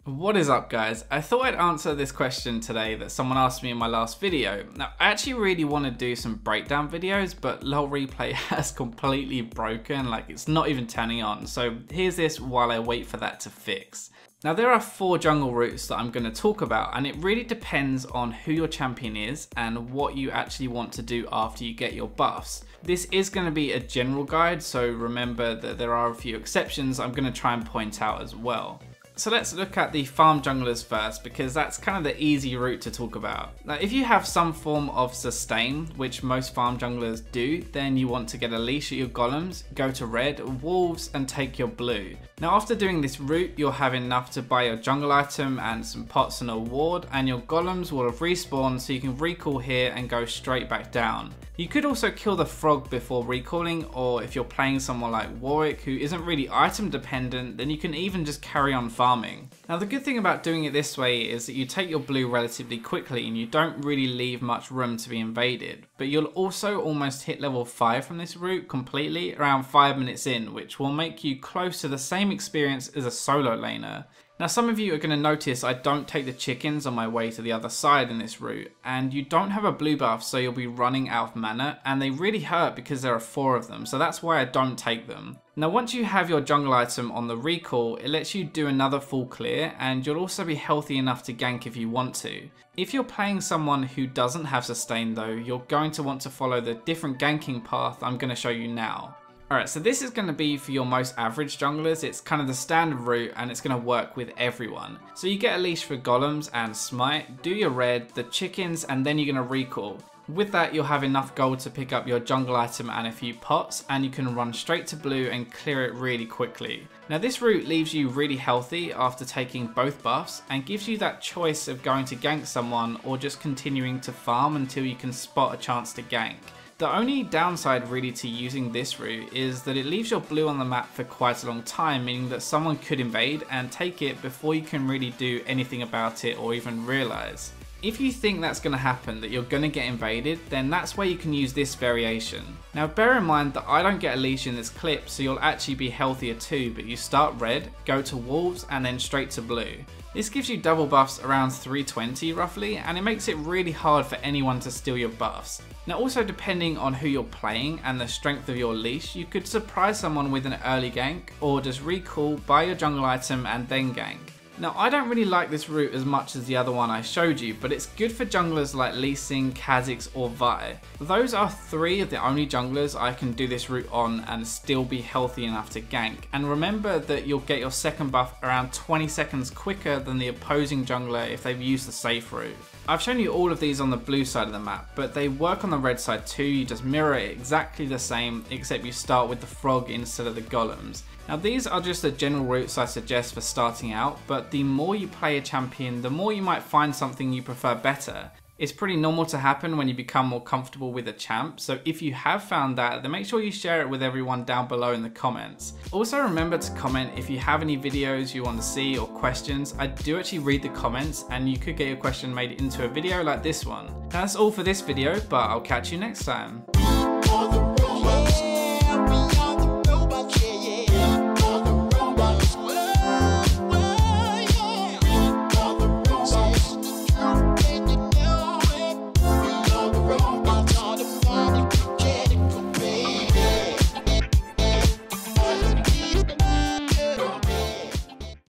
What is up, guys? I thought I'd answer this question today that someone asked me in my last video. Now, I actually really want to do some breakdown videos, but LoL Replay has completely broken, like it's not even turning on. So here's this while I wait for that to fix. Now, there are 4 jungle routes that I'm going to talk about, and it really depends on who your champion is and what you actually want to do after you get your buffs. This is going to be a general guide, so remember that there are a few exceptions I'm going to try and point out as well. So let's look at the farm junglers first, because that's kind of the easy route to talk about. Now, if you have some form of sustain, which most farm junglers do, then you want to get a leash at your golems, go to red, wolves, and take your blue. Now, after doing this route, you'll have enough to buy your jungle item and some pots and a ward, and your golems will have respawned, so you can recall here and go straight back down. You could also kill the frog before recalling, or if you're playing someone like Warwick who isn't really item dependent, then you can even just carry on farming. Now, the good thing about doing it this way is that you take your blue relatively quickly and you don't really leave much room to be invaded, but you'll also almost hit level 5 from this route completely around 5 minutes in, which will make you close to the same experience as a solo laner. Now, some of you are going to notice I don't take the chickens on my way to the other side in this route, and you don't have a blue buff, so you'll be running out of mana, and they really hurt because there are 4 of them, so that's why I don't take them. Now, once you have your jungle item on the recall, it lets you do another full clear, and you'll also be healthy enough to gank if you want to. If you're playing someone who doesn't have sustain though, you're going to want to follow the different ganking path I'm going to show you now. Alright, so this is going to be for your most average junglers. It's kind of the standard route and it's going to work with everyone. So you get a leash for golems and smite, do your red, the chickens, and then you're going to recall. With that, you'll have enough gold to pick up your jungle item and a few pots, and you can run straight to blue and clear it really quickly. Now, this route leaves you really healthy after taking both buffs and gives you that choice of going to gank someone or just continuing to farm until you can spot a chance to gank. The only downside really to using this route is that it leaves your blue on the map for quite a long time, meaning that someone could invade and take it before you can really do anything about it or even realise. If you think that's going to happen, that you're going to get invaded, then that's where you can use this variation. Now, bear in mind that I don't get a leash in this clip, so you'll actually be healthier too, but you start red, go to wolves, and then straight to blue. This gives you double buffs around 320 roughly, and it makes it really hard for anyone to steal your buffs. Now, also depending on who you're playing and the strength of your leash, you could surprise someone with an early gank, or just recall, buy your jungle item, and then gank. Now, I don't really like this route as much as the other one I showed you, but it's good for junglers like Lee Sin, Kha'Zix, or Vi. Those are 3 of the only junglers I can do this route on and still be healthy enough to gank. And remember that you'll get your second buff around 20 seconds quicker than the opposing jungler if they've used the safe route. I've shown you all of these on the blue side of the map, but they work on the red side too. You just mirror it exactly the same, except you start with the frog instead of the golems. Now, these are just the general routes I suggest for starting out, but the more you play a champion, the more you might find something you prefer better. It's pretty normal to happen when you become more comfortable with a champ, so if you have found that, then make sure you share it with everyone down below in the comments. Also, remember to comment if you have any videos you want to see or questions. I do actually read the comments, and you could get your question made into a video like this one. Now, that's all for this video, but I'll catch you next time.